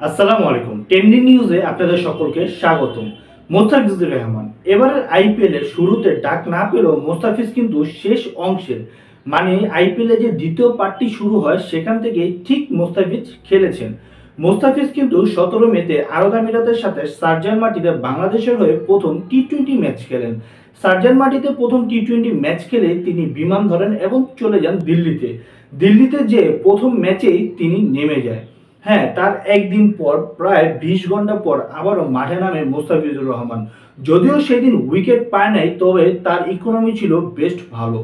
আসসালামু আলাইকুম। ট্রেন্ডিং নিউজে আপনাদের সকলকে স্বাগতম। মোস্তাফিজুর রহমান এবারের আইপিএল এর শুরুতে ডাক না পেলেও মোস্তাফিজ কিন্তু শেষ অংশের মানে আইপিএল এ যে দ্বিতীয় পার্টটি শুরু হয় সেখান থেকে ঠিক মোস্তাফিজ খেলেছেন। মোস্তাফিজ কিন্তু 17 মেতে আরব আমিরাতের সাথে শারজার মাটিতে বাংলাদেশের হয়ে প্রথম টি-20 ম্যাচ খেলেন। শারজার মাটিতে প্রথম টি-20 ম্যাচ খেলে তিনি বিমান ধরেন এবং চলে যান দিল্লিতে। দিল্লিতে যে প্রথম ম্যাচেই তিনি নেমে যায়। হ্যাঁ, তার একদিন পর প্রায় 20 ঘন্টা পর আবারও মাঠে নামে মোস্তাফিজুর রহমান। যদিও সেদিন উইকেট পায় নাই, তবে তার ইকোনমি ছিল বেস্ট ভালো।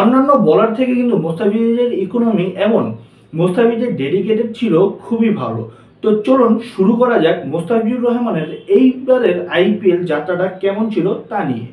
অন্যান্য বোলার থেকে কিন্তু মোস্তাফিজের ইকোনমি এবং মোস্তাফিজের ডেডিকেটেড ছিল খুবই ভালো। তো চলুন শুরু করা যাক মোস্তাফিজুর রহমানের এইবারের আইপিএল যাত্রাটা কেমন ছিল তা নিয়ে।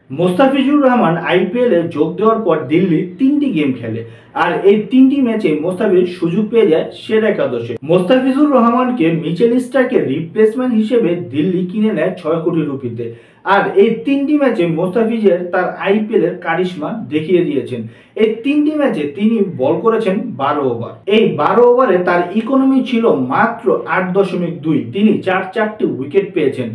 মোস্তাফিজুর রহমান আইপিএলে যোগ দেওয়ার পর দিল্লি 3টি গেম খেলে, আর এই 3টি ম্যাচে মোস্তাফিজ সুযোগ পেয়ে যায় সেরা একাদশে। মোস্তাফিজুর রহমানকে মিচেল স্টার্কের রিপ্লেসমেন্ট হিসেবে দিল্লি কিনে নেয় 6 কোটি রুপিতে। আর এই 3টি ম্যাচে মোস্তাফিজের তার আইপিএল এর কারিশমা দেখিয়ে দিয়েছেন। এই 3টি ম্যাচে তিনি বল করেছেন 12 ওভার। এই 12 ওভারে তার ইকোনমি ছিল মাত্র 8.2। তিনি চারটি উইকেট পেয়েছেন।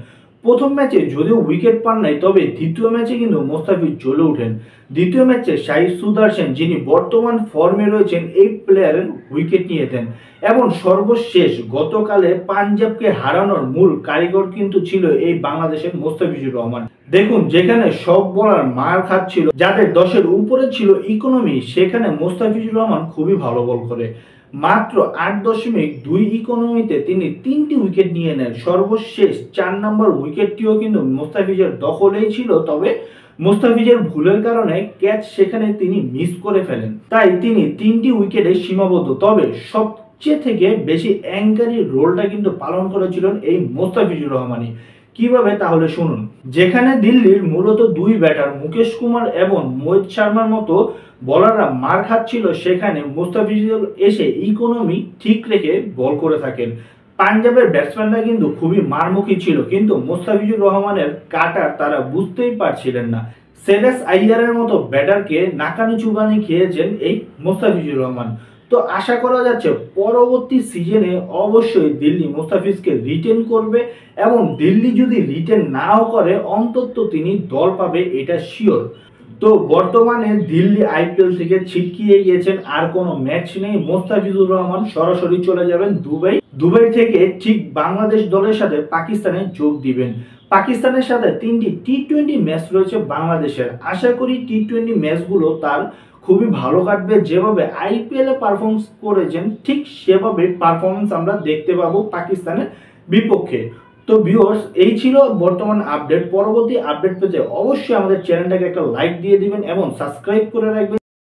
প্রথম ম্যাচে যদিও উইকেট পান নাই, তবে দ্বিতীয় ম্যাচে কিন্তু মোস্তাফিজ জ্বলে ওঠেন। দ্বিতীয় ম্যাচে শাহিদ সুদর্শন, যিনি বর্তমান ফর্মে রয়েছেন, এই প্লেয়ারের উইকেট নিয়ে দেন। এবং সর্বশেষ গতকালে পাঞ্জাবকে হারানোর মূল কারিগর কিন্তু ছিল এই বাংলাদেশের মোস্তাফিজুর রহমান। দেখুন, যেখানে সব বলার মার খাচ্ছিল, যাদের 10-এর উপরে ছিল ইকোনমি, সেখানে মোস্তাফিজুর রহমান খুবই ভালো বল করে। মাত্র 8.2 ইকোনমিতে তিনি 3টি উইকেট নিয়ে নেন। সর্বশেষ 4 নম্বর উইকেটটিও কিন্তু মোস্তাফিজের দখলেই ছিল, তবে মোস্তাফিজের ভুলের কারণে ক্যাচ সেখানে তিনি মিস করে ফেলেন। তাই তিনি 3টি উইকেটে সীমাবদ্ধ। তবে সবচেয়ে থেকে বেশি অ্যাঙ্কারি রোলটা কিন্তু পালন করেছিলেন এই মোস্তাফিজুর রহমানই। কিভাবে তাহলে শুনুন। যেখানে দিল্লির মূলত দুই ব্যাটার মুকেশ কুমার এবং মোহিত শর্মার মতো বলাররা মার খাচ্ছিল, সেখানে মোস্তাফিজুর এসে ইকোনমি ঠিক রেখে বল করে থাকেন। পাঞ্জাবের ব্যাটসম্যানরা কিন্তু খুবই মারমুখী ছিল, কিন্তু মোস্তাফিজুর রহমানের কাটার তারা বুঝতেই পারছিলেন না। সেরেস আইয়ারের মতো ব্যাটারকে নাকানি চুবানি খেয়েছেন এই মোস্তাফিজুর রহমান। তো আশা করা যাচ্ছে পরবর্তী সিজনে অবশ্যই দিল্লি মোস্তাফিজকে রিটেন করবে, এবং দিল্লি যদি রিটেন নাও করে অন্তত তিনি দল পাবে, এটা শিওর। তো বর্তমানে দিল্লি আইপিএল থেকে ছিটকিয়ে গিয়েছেন, আর কোনো ম্যাচ নেই। মোস্তাফিজুর রহমান সরাসরি চলে যাবেন দুবাই। দুবাই থেকে ঠিক বাংলাদেশ দলের সাথে পাকিস্তানে যোগ দিবেন। পাকিস্তানের সাথে 3টি টি-20 ম্যাচ রয়েছে বাংলাদেশের। আশা করি টি-20 ম্যাচগুলো তার খুবই ভালো কাটবে। যেভাবে আইপিএল এ পারফরমেন্স করেছেন, ঠিক সেভাবে পারফরমেন্স আমরা দেখতে পাবো পাকিস্তানের বিপক্ষে। তো ভিউয়ার্স, এই ছিল বর্তমান আপডেট। পরবর্তী আপডেট পেতে অবশ্যই আমাদের চ্যানেলটাকে একটা লাইক দিয়ে দিবেন এবং সাবস্ক্রাইব করে রাখবেন।